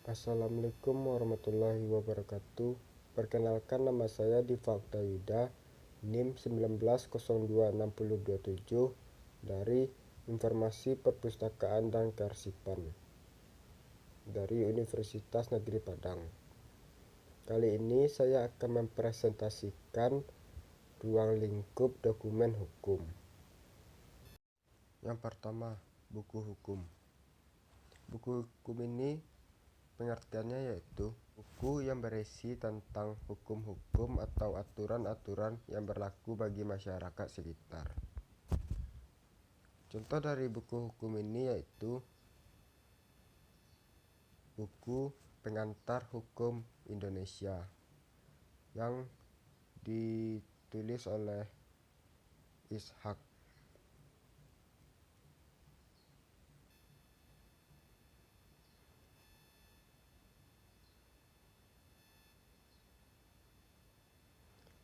Assalamualaikum warahmatullahi wabarakatuh. Perkenalkan, nama saya Diva Oktayuda, NIM 19026027 dari Informasi Perpustakaan dan Kearsipan dari Universitas Negeri Padang. Kali ini saya akan mempresentasikan ruang lingkup dokumen hukum. Yang pertama, buku hukum. Buku hukum ini pengertiannya yaitu buku yang berisi tentang hukum-hukum atau aturan-aturan yang berlaku bagi masyarakat sekitar. Contoh dari buku hukum ini yaitu buku Pengantar Hukum Indonesia yang ditulis oleh Ishak.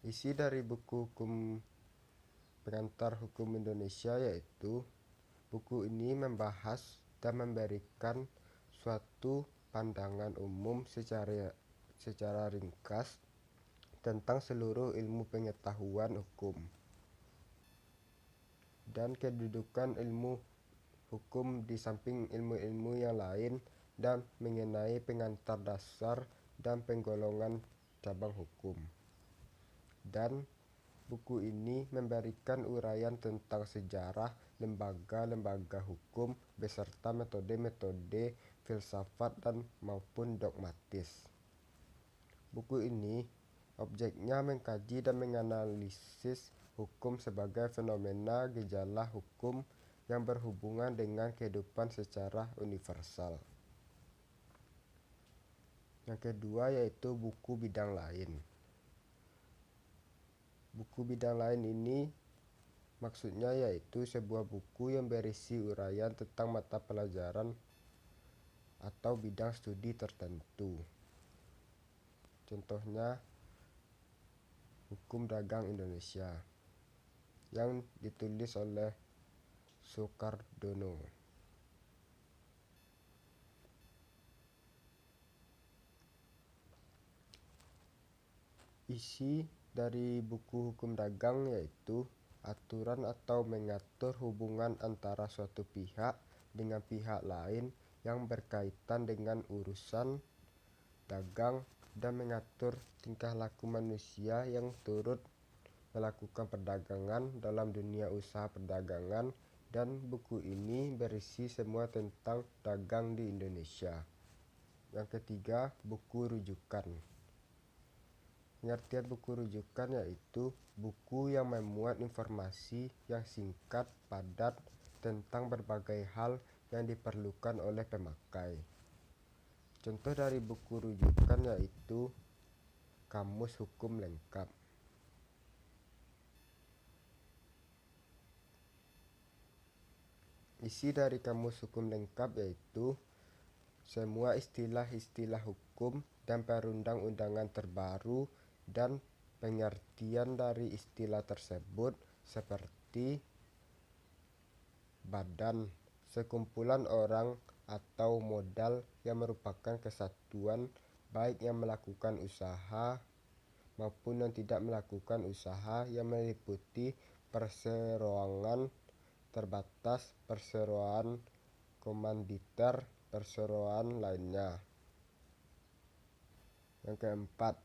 Isi dari buku hukum Pengantar Hukum Indonesia yaitu buku ini membahas dan memberikan suatu pandangan umum secara ringkas tentang seluruh ilmu pengetahuan hukum dan kedudukan ilmu hukum di samping ilmu-ilmu yang lain, dan mengenai pengantar dasar dan penggolongan cabang hukum. Dan buku ini memberikan uraian tentang sejarah lembaga-lembaga hukum beserta metode-metode filsafat dan maupun dogmatis. Buku ini objeknya mengkaji dan menganalisis hukum sebagai fenomena gejala hukum yang berhubungan dengan kehidupan secara universal. Yang kedua yaitu buku bidang lain. Buku bidang lain ini maksudnya yaitu sebuah buku yang berisi uraian tentang mata pelajaran atau bidang studi tertentu. Contohnya Hukum Dagang Indonesia yang ditulis oleh Soekardono. Isi dari buku hukum dagang yaitu aturan atau mengatur hubungan antara suatu pihak dengan pihak lain yang berkaitan dengan urusan dagang dan mengatur tingkah laku manusia yang turut melakukan perdagangan dalam dunia usaha perdagangan, dan buku ini berisi semua tentang dagang di Indonesia. Yang ketiga, buku rujukan. Pengertian buku rujukan yaitu buku yang memuat informasi yang singkat, padat tentang berbagai hal yang diperlukan oleh pemakai. Contoh dari buku rujukan yaitu Kamus Hukum Lengkap. Isi dari Kamus Hukum Lengkap yaitu semua istilah-istilah hukum dan perundang-undangan terbaru dan pengertian dari istilah tersebut, seperti badan, sekumpulan orang atau modal yang merupakan kesatuan baik yang melakukan usaha maupun yang tidak melakukan usaha, yang meliputi perseroangan terbatas, perseroan komanditer, perseroan lainnya. Yang keempat,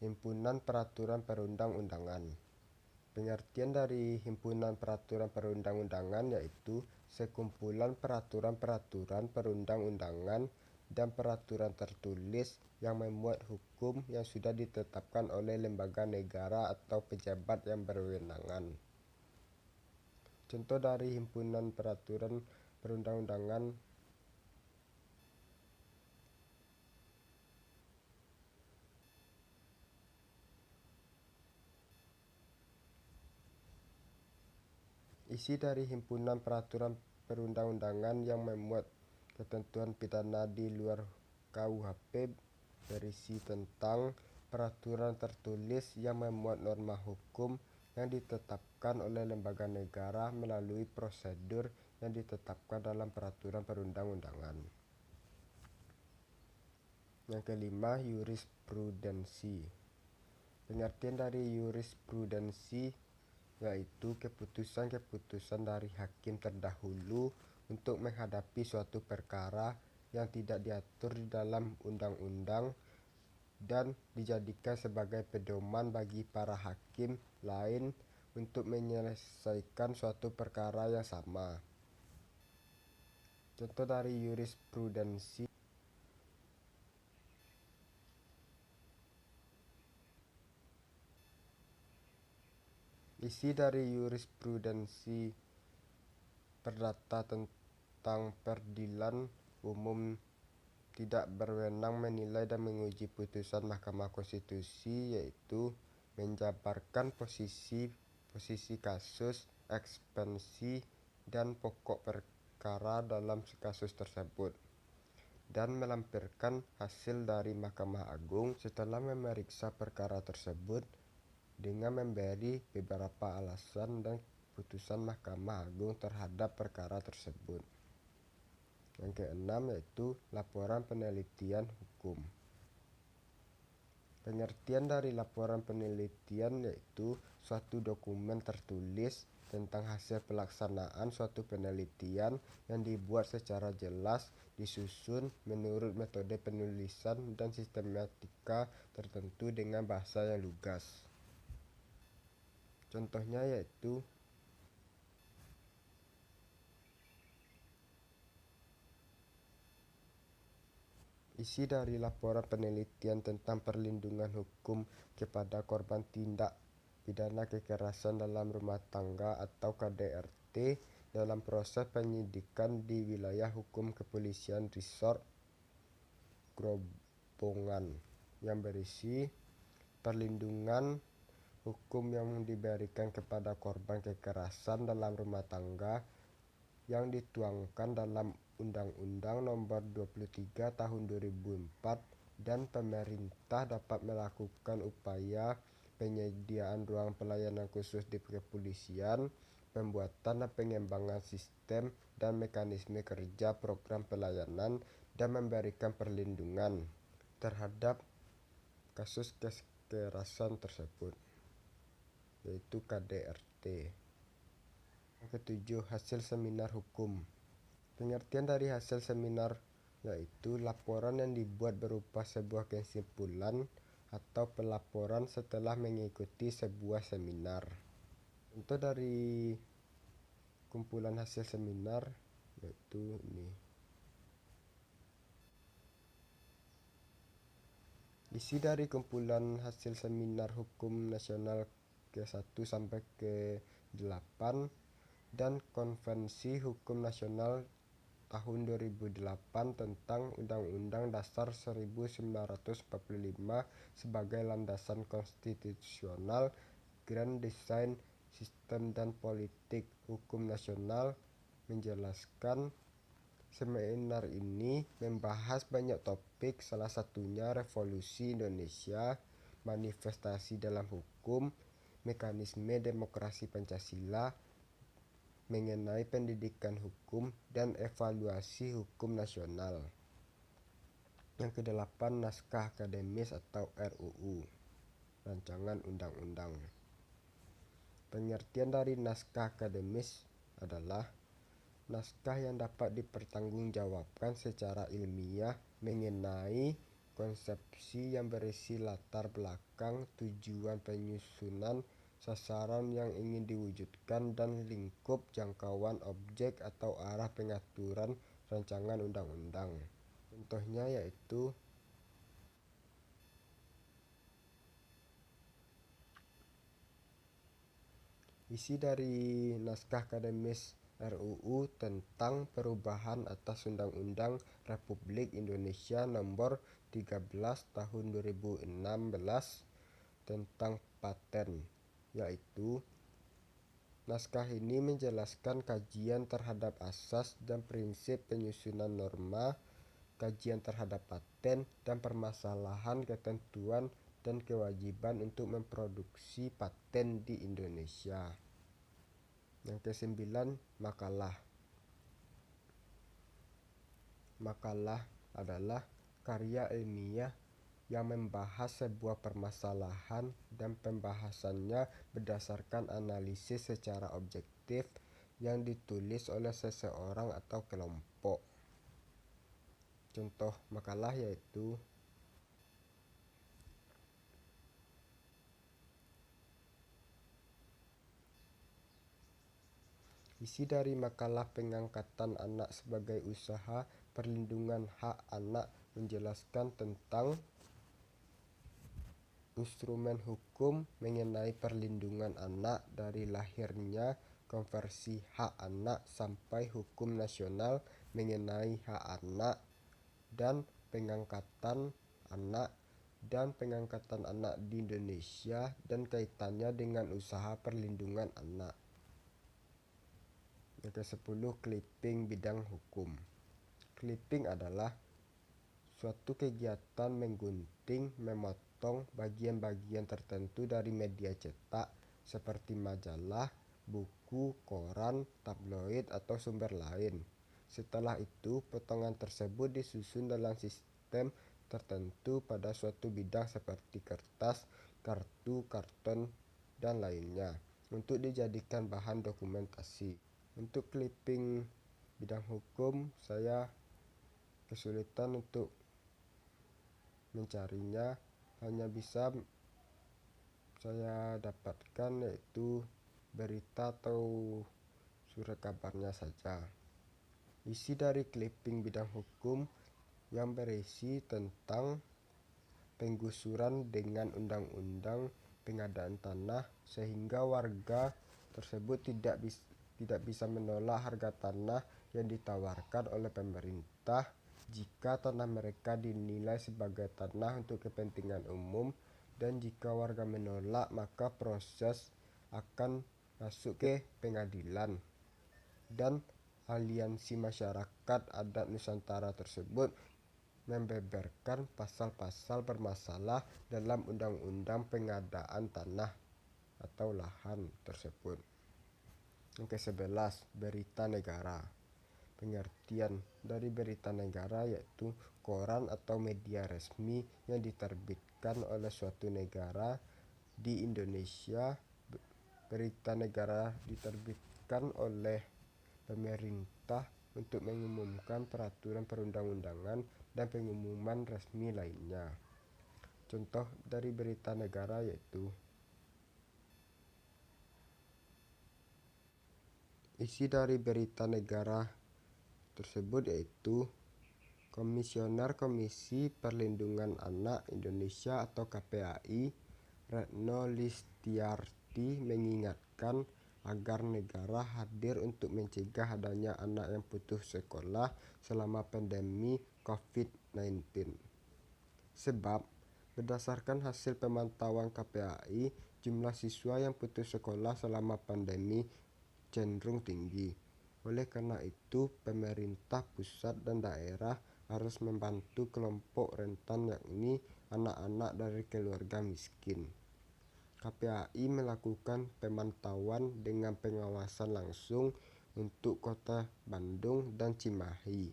himpunan peraturan perundang-undangan. Pengertian dari himpunan peraturan perundang-undangan yaitu sekumpulan peraturan-peraturan perundang-undangan dan peraturan tertulis yang memuat hukum yang sudah ditetapkan oleh lembaga negara atau pejabat yang berwenang. Contoh dari himpunan peraturan perundang-undangan isi dari himpunan peraturan perundang-undangan yang memuat ketentuan pidana di luar KUHP berisi tentang peraturan tertulis yang memuat norma hukum yang ditetapkan oleh lembaga negara melalui prosedur yang ditetapkan dalam peraturan perundang-undangan. Yang kelima, jurisprudensi. Pengertian dari jurisprudensi yaitu keputusan-keputusan dari hakim terdahulu untuk menghadapi suatu perkara yang tidak diatur di dalam undang-undang dan dijadikan sebagai pedoman bagi para hakim lain untuk menyelesaikan suatu perkara yang sama. Contoh dari jurisprudensi: isi dari jurisprudensi: perdata tentang peradilan umum tidak berwenang menilai dan menguji putusan Mahkamah Konstitusi, yaitu menjabarkan posisi kasus, eksepsi, dan pokok perkara dalam kasus tersebut, dan melampirkan hasil dari Mahkamah Agung setelah memeriksa perkara tersebut dengan memberi beberapa alasan dan putusan Mahkamah Agung terhadap perkara tersebut. Yang keenam yaitu laporan penelitian hukum. Pengertian dari laporan penelitian yaitu suatu dokumen tertulis tentang hasil pelaksanaan suatu penelitian yang dibuat secara jelas, disusun menurut metode penulisan dan sistematika tertentu dengan bahasa yang lugas. Contohnya yaitu isi dari laporan penelitian tentang perlindungan hukum kepada korban tindak pidana kekerasan dalam rumah tangga atau KDRT dalam proses penyidikan di wilayah hukum kepolisian Resort Grobogan, yang berisi perlindungan hukum yang diberikan kepada korban kekerasan dalam rumah tangga yang dituangkan dalam Undang-Undang Nomor 23 Tahun 2004, dan pemerintah dapat melakukan upaya penyediaan ruang pelayanan khusus di kepolisian, pembuatan dan pengembangan sistem dan mekanisme kerja program pelayanan, dan memberikan perlindungan terhadap kasus kekerasan tersebut, yaitu KDRT. Yang ketujuh, hasil seminar hukum. Pengertian dari hasil seminar yaitu laporan yang dibuat berupa sebuah kesimpulan atau pelaporan setelah mengikuti sebuah seminar. Contoh dari kumpulan hasil seminar yaitu ini. Isi dari kumpulan hasil seminar hukum nasional ke-1 sampai ke-8 dan Konvensi Hukum Nasional tahun 2008 tentang Undang-Undang Dasar 1945 sebagai landasan konstitusional, Grand Design Sistem dan Politik Hukum Nasional menjelaskan. Seminar ini membahas banyak topik, salah satunya revolusi Indonesia, manifestasi dalam hukum, mekanisme demokrasi Pancasila, mengenai pendidikan hukum, dan evaluasi hukum nasional. Yang kedelapan, naskah akademis atau RUU, rancangan undang-undang. Pengertian dari naskah akademis adalah naskah yang dapat dipertanggungjawabkan secara ilmiah mengenai konsepsi yang berisi latar belakang, tujuan penyusunan, sasaran yang ingin diwujudkan, dan lingkup jangkauan objek atau arah pengaturan rancangan undang-undang. Contohnya yaitu isi dari naskah akademis RUU tentang perubahan atas Undang-Undang Republik Indonesia Nomor 13 Tahun 2016 tentang paten, yaitu naskah ini menjelaskan kajian terhadap asas dan prinsip penyusunan norma, kajian terhadap paten, dan permasalahan ketentuan dan kewajiban untuk memproduksi paten di Indonesia. Yang kesembilan, makalah. Makalah adalah karya ilmiah yang membahas sebuah permasalahan dan pembahasannya berdasarkan analisis secara objektif yang ditulis oleh seseorang atau kelompok. Contoh makalah yaitu isi dari makalah pengangkatan anak sebagai usaha perlindungan hak anak menjelaskan tentang instrumen hukum mengenai perlindungan anak dari lahirnya, konversi hak anak sampai hukum nasional mengenai hak anak, dan pengangkatan anak di Indonesia dan kaitannya dengan usaha perlindungan anak. Yang ke-10, clipping bidang hukum. Clipping adalah suatu kegiatan menggunting, memotong bagian-bagian tertentu dari media cetak seperti majalah, buku, koran, tabloid, atau sumber lain. Setelah itu, potongan tersebut disusun dalam sistem tertentu pada suatu bidang seperti kertas, kartu, karton, dan lainnya untuk dijadikan bahan dokumentasi. Untuk clipping bidang hukum, saya kesulitan untuk mencarinya, hanya bisa saya dapatkan yaitu berita atau surat kabarnya saja. Isi dari clipping bidang hukum yang berisi tentang penggusuran dengan undang-undang pengadaan tanah sehingga warga tersebut tidak bisa menolak harga tanah yang ditawarkan oleh pemerintah jika tanah mereka dinilai sebagai tanah untuk kepentingan umum, dan jika warga menolak maka proses akan masuk ke pengadilan, dan aliansi masyarakat adat Nusantara tersebut membeberkan pasal-pasal bermasalah dalam undang-undang pengadaan tanah atau lahan tersebut. Yang ke-11, berita negara. Pengertian dari berita negara yaitu koran atau media resmi yang diterbitkan oleh suatu negara. Di Indonesia, berita negara diterbitkan oleh pemerintah untuk mengumumkan peraturan perundang-undangan dan pengumuman resmi lainnya. Contoh dari berita negara yaitu isi dari berita negara tersebut yaitu Komisioner Komisi Perlindungan Anak Indonesia atau KPAI Retno Listiarti mengingatkan agar negara hadir untuk mencegah adanya anak yang putus sekolah selama pandemi COVID-19. Sebab berdasarkan hasil pemantauan KPAI, jumlah siswa yang putus sekolah selama pandemi cenderung tinggi. Oleh karena itu, pemerintah pusat dan daerah harus membantu kelompok rentan, yakni anak-anak dari keluarga miskin. KPAI melakukan pemantauan dengan pengawasan langsung untuk Kota Bandung dan Cimahi,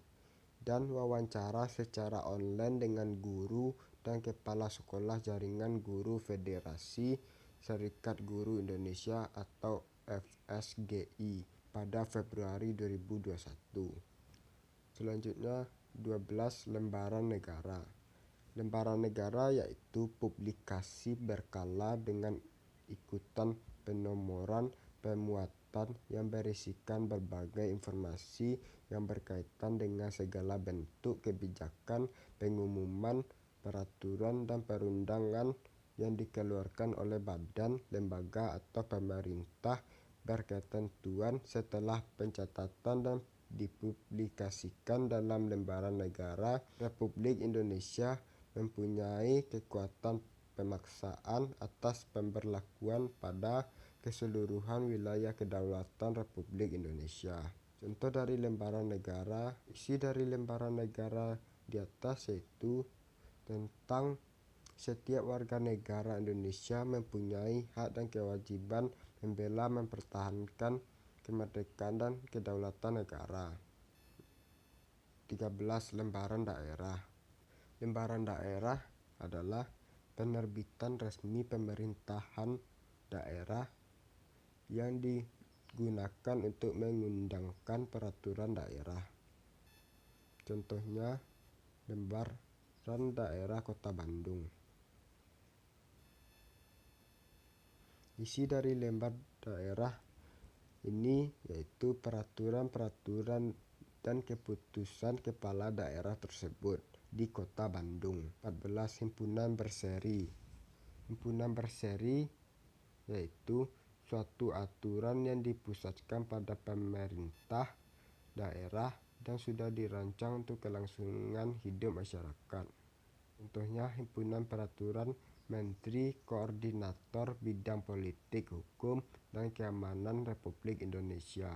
dan wawancara secara online dengan guru dan kepala sekolah jaringan guru Federasi Serikat Guru Indonesia atau FSGI pada Februari 2021. Selanjutnya 12, lembaran negara. Lembaran negara yaitu publikasi berkala dengan ikutan penomoran pemuatan yang berisikan berbagai informasi yang berkaitan dengan segala bentuk kebijakan, pengumuman, peraturan, dan perundangan yang dikeluarkan oleh badan, lembaga, atau pemerintah berketentuan setelah pencatatan dan dipublikasikan dalam lembaran negara. Republik Indonesia mempunyai kekuatan pemaksaan atas pemberlakuan pada keseluruhan wilayah kedaulatan Republik Indonesia. Contoh dari lembaran negara, isi dari lembaran negara di atas yaitu tentang setiap warga negara Indonesia mempunyai hak dan kewajiban membela, mempertahankan kemerdekaan dan kedaulatan negara. 13, lembaran daerah. Lembaran daerah adalah penerbitan resmi pemerintahan daerah yang digunakan untuk mengundangkan peraturan daerah. Contohnya, Lembaran Daerah Kota Bandung. Isi dari lembar daerah ini yaitu peraturan-peraturan dan keputusan kepala daerah tersebut di Kota Bandung. 14. Himpunan berseri. Himpunan berseri yaitu suatu aturan yang dipusatkan pada pemerintah daerah dan sudah dirancang untuk kelangsungan hidup masyarakat. Contohnya, Himpunan Peraturan Menteri Koordinator Bidang Politik, Hukum, dan Keamanan Republik Indonesia.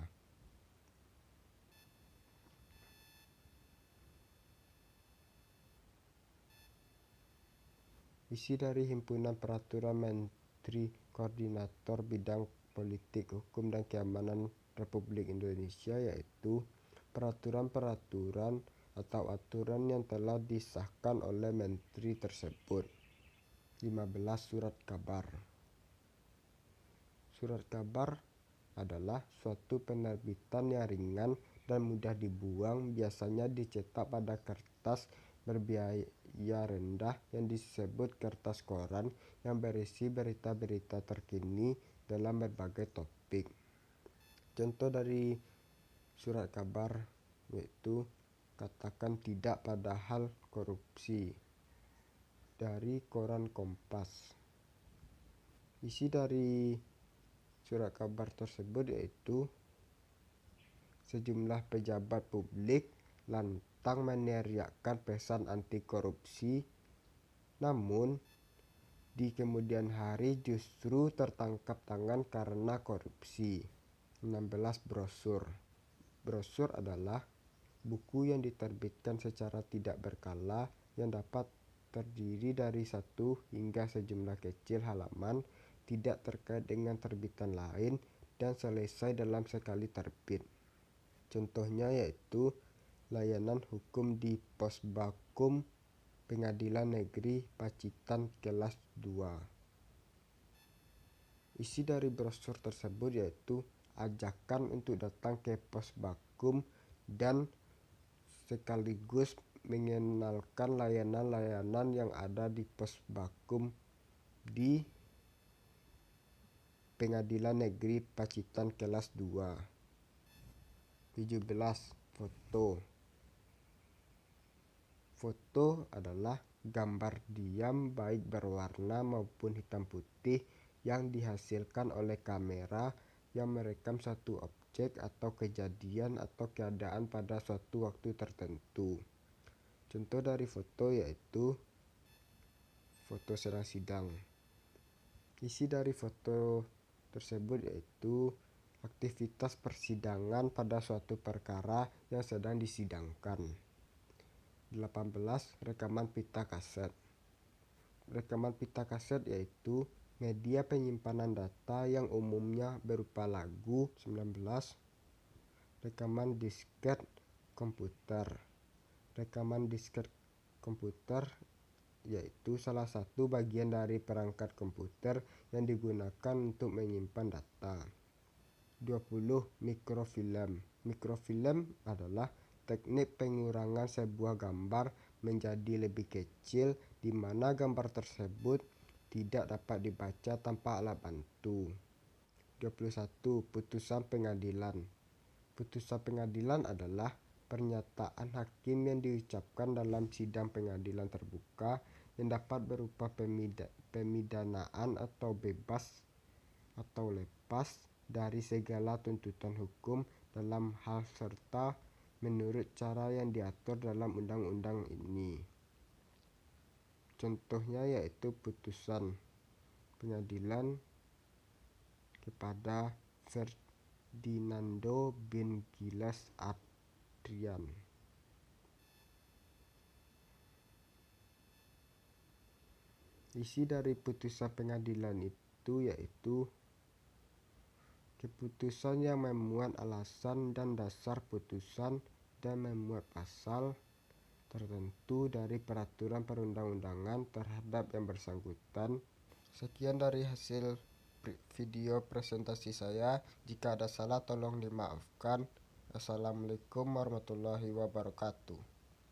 Isi dari Himpunan Peraturan Menteri Koordinator Bidang Politik, Hukum, dan Keamanan Republik Indonesia yaitu peraturan-peraturan atau aturan yang telah disahkan oleh menteri tersebut. 15. Surat kabar. Surat kabar adalah suatu penerbitan yang ringan dan mudah dibuang, biasanya dicetak pada kertas berbiaya rendah yang disebut kertas koran, yang berisi berita-berita terkini dalam berbagai topik. Contoh dari surat kabar yaitu katakan tidak pada hal korupsi dari koran Kompas. Isi dari surat kabar tersebut yaitu sejumlah pejabat publik lantang meneriakkan pesan anti korupsi, namun di kemudian hari justru tertangkap tangan karena korupsi. 16. Brosur. Brosur adalah buku yang diterbitkan secara tidak berkala yang dapat terdiri dari satu hingga sejumlah kecil halaman, tidak terkait dengan terbitan lain, dan selesai dalam sekali terbit. Contohnya yaitu layanan hukum di Posbakum Pengadilan Negeri Pacitan kelas 2. Isi dari brosur tersebut yaitu ajakan untuk datang ke Posbakum dan sekaligus mengenalkan layanan-layanan yang ada di Posbakum di Pengadilan Negeri Pacitan kelas 2. 17. Foto. Foto adalah gambar diam baik berwarna maupun hitam putih yang dihasilkan oleh kamera yang merekam satu objek atau kejadian atau keadaan pada suatu waktu tertentu. Contoh dari foto yaitu foto sedang sidang. Isi dari foto tersebut yaitu aktivitas persidangan pada suatu perkara yang sedang disidangkan. 18. Rekaman pita kaset. Rekaman pita kaset yaitu media penyimpanan data yang umumnya berupa lagu. 19. Rekaman disket komputer. Rekaman disket komputer yaitu salah satu bagian dari perangkat komputer yang digunakan untuk menyimpan data. 20. Mikrofilm. Mikrofilm adalah teknik pengurangan sebuah gambar menjadi lebih kecil di mana gambar tersebut tidak dapat dibaca tanpa alat bantu. 21. Putusan pengadilan. Putusan pengadilan adalah pernyataan hakim yang diucapkan dalam sidang pengadilan terbuka yang dapat berupa pemidanaan atau bebas atau lepas dari segala tuntutan hukum dalam hal serta menurut cara yang diatur dalam undang-undang ini. Contohnya yaitu putusan pengadilan kepada Ferdinando bin Giles Adrian. Isi dari putusan pengadilan itu yaitu keputusan yang memuat alasan dan dasar putusan dan memuat pasal, tertentu dari peraturan perundang-undangan terhadap yang bersangkutan. Sekian dari hasil video presentasi saya. Jika ada salah tolong dimaafkan. Assalamualaikum warahmatullahi wabarakatuh.